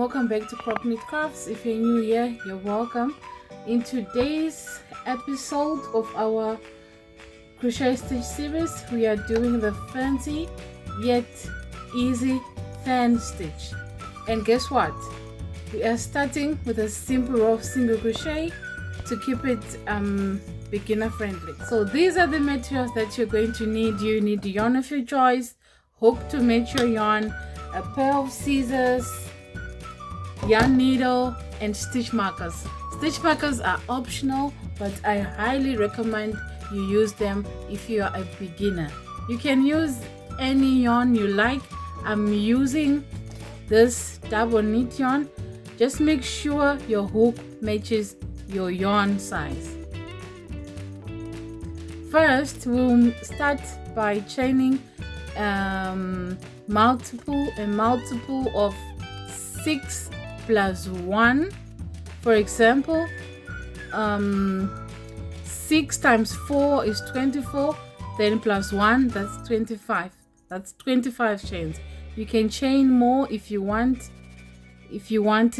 welcome back to Crochet Crafts. If you're new here, you're welcome. In today's episode of our crochet stitch series, we are doing the fancy yet easy fan stitch. And guess what? We are starting with a simple row of single crochet to keep it beginner friendly. So these are the materials that you're going to need. You need yarn of your choice, hook to match your yarn, a pair of scissors, yarn needle, and stitch markers. Stitch markers are optional, but I highly recommend you use them if you are a beginner. You can use any yarn you like. I'm using this double knit yarn. Just make sure your hook matches your yarn size. First, we'll start by chaining multiple of 6 plus 1. For example, 6 times 4 is 24, then plus 1, that's 25. That's 25 chains. You can chain more if you want. If you want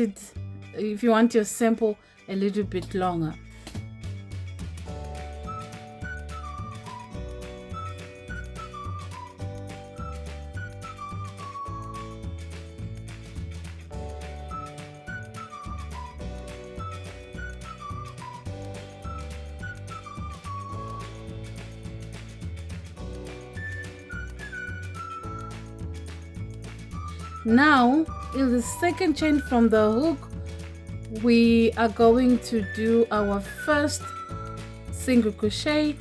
your sample a little bit longer. Now, in the second chain from the hook, we are going to do our first single crochet,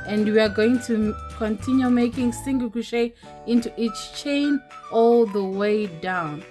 and we are going to continue making single crochet into each chain all the way down.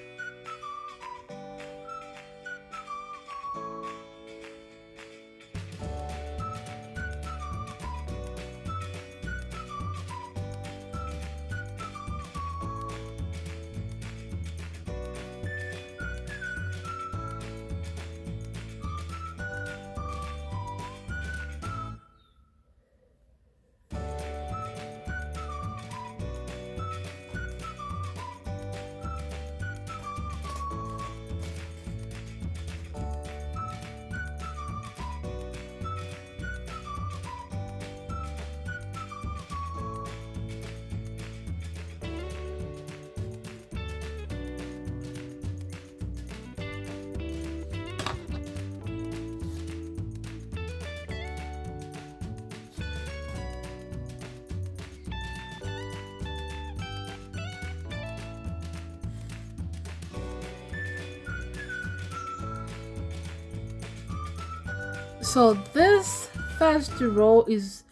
So this first row is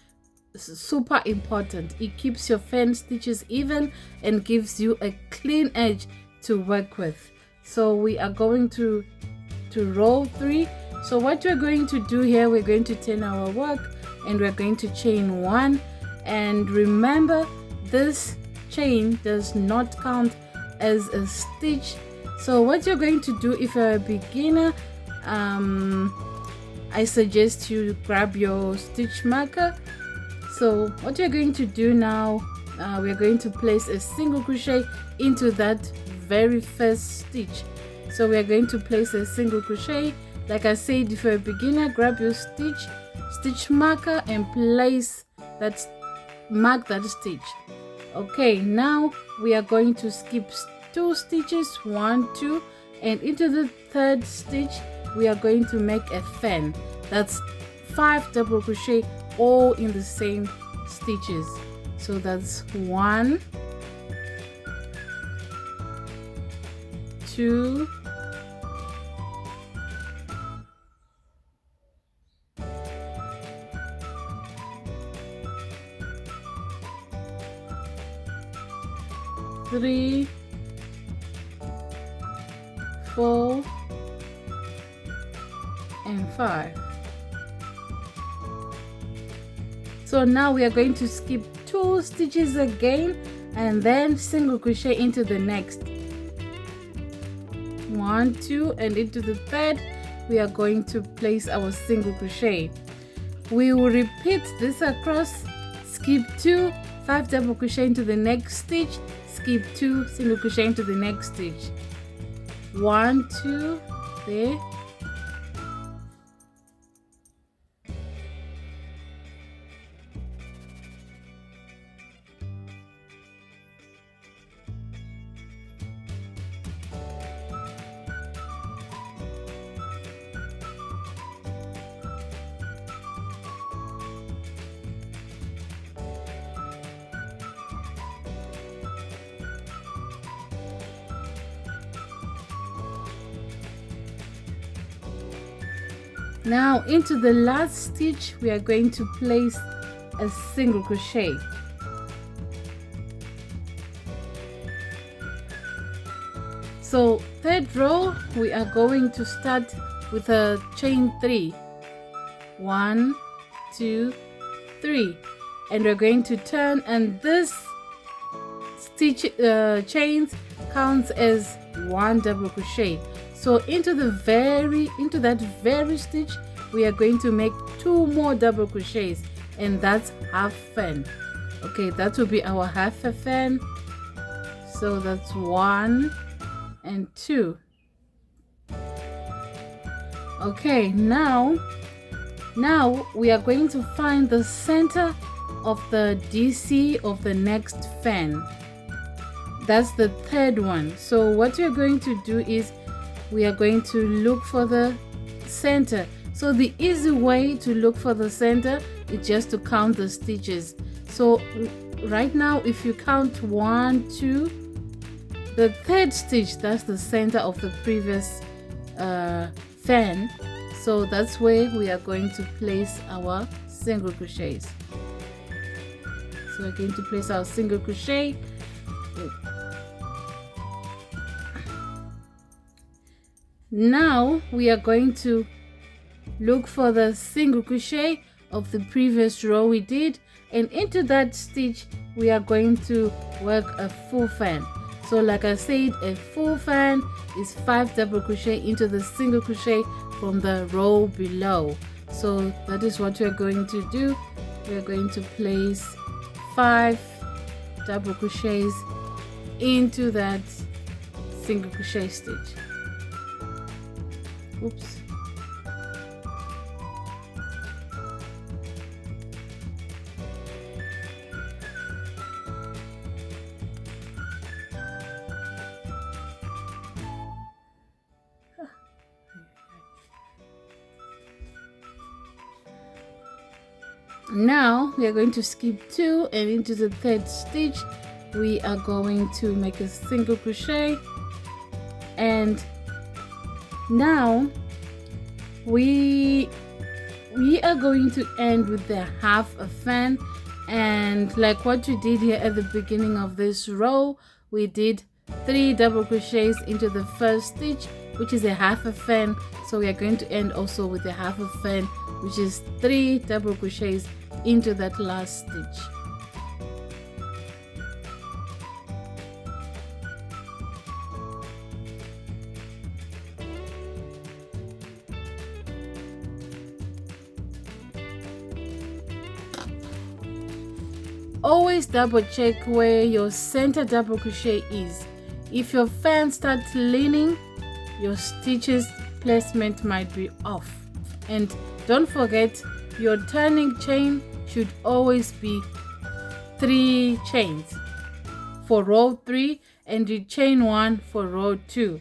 super important. It keeps your fan stitches even and gives you a clean edge to work with. So we are going to row 3. So what we're going to do here, we're going to turn our work and we're going to chain 1. And remember, this chain does not count as a stitch. So what you're going to do if you're a beginner, I suggest you grab your stitch marker. So what you're going to do now, we're going to place a single crochet into that very first stitch. So we're going to place a single crochet. Like I said, if you're a beginner, grab your stitch marker and mark that stitch. Okay, now we are going to skip 2 stitches, 1, 2, and into the third stitch we are going to make a fan. That's 5 double crochet all in the same stitches. So that's 1, 2, 3, 4, and 5. So now we are going to skip 2 stitches again and then single crochet into the next 1, 2, and into the third we are going to place our single crochet. We will repeat this across. Skip 2, 5 double crochet into the next stitch, skip 2, single crochet into the next stitch. 1, 2 there. Now into the last stitch we are going to place a single crochet. So third row we are going to start with a chain 3. 1, 2, 3, and we're going to turn, and this stitch chains counts as 1 double crochet. So into that very stitch we are going to make 2 more double crochets, and that's half fan. Okay, that will be our half a fan. So that's 1 and 2. Okay, now we are going to find the center of the DC of the next fan. That's the third one. So what we're going to do is we are going to look for the center. So the easy way to look for the center is just to count the stitches. So right now if you count 1, 2, the third stitch, that's the center of the previous fan. So that's where we are going to place our single crochets. So we're going to place our single crochet. Now we are going to look for the single crochet of the previous row we did, and into that stitch we are going to work a full fan. So like I said, a full fan is 5 double crochet into the single crochet from the row below. So that is what we're going to do. We're going to place 5 double crochets into that single crochet stitch. Oops. Now we are going to skip 2, and into the third stitch we are going to make a single crochet, and now we are going to end with the half a fan. And like what we did here at the beginning of this row, we did 3 double crochets into the first stitch, which is a half a fan. So we are going to end also with a half a fan, which is 3 double crochets into that last stitch. Always double check where your center double crochet is. If your fan starts leaning, your stitches placement might be off. And don't forget, your turning chain should always be 3 chains for row 3, and you chain 1 for row 2.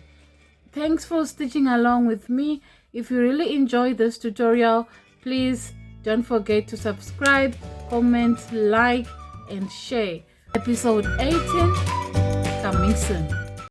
Thanks for stitching along with me. If you really enjoyed this tutorial, please don't forget to subscribe, comment, like, and share. Episode 18 coming soon.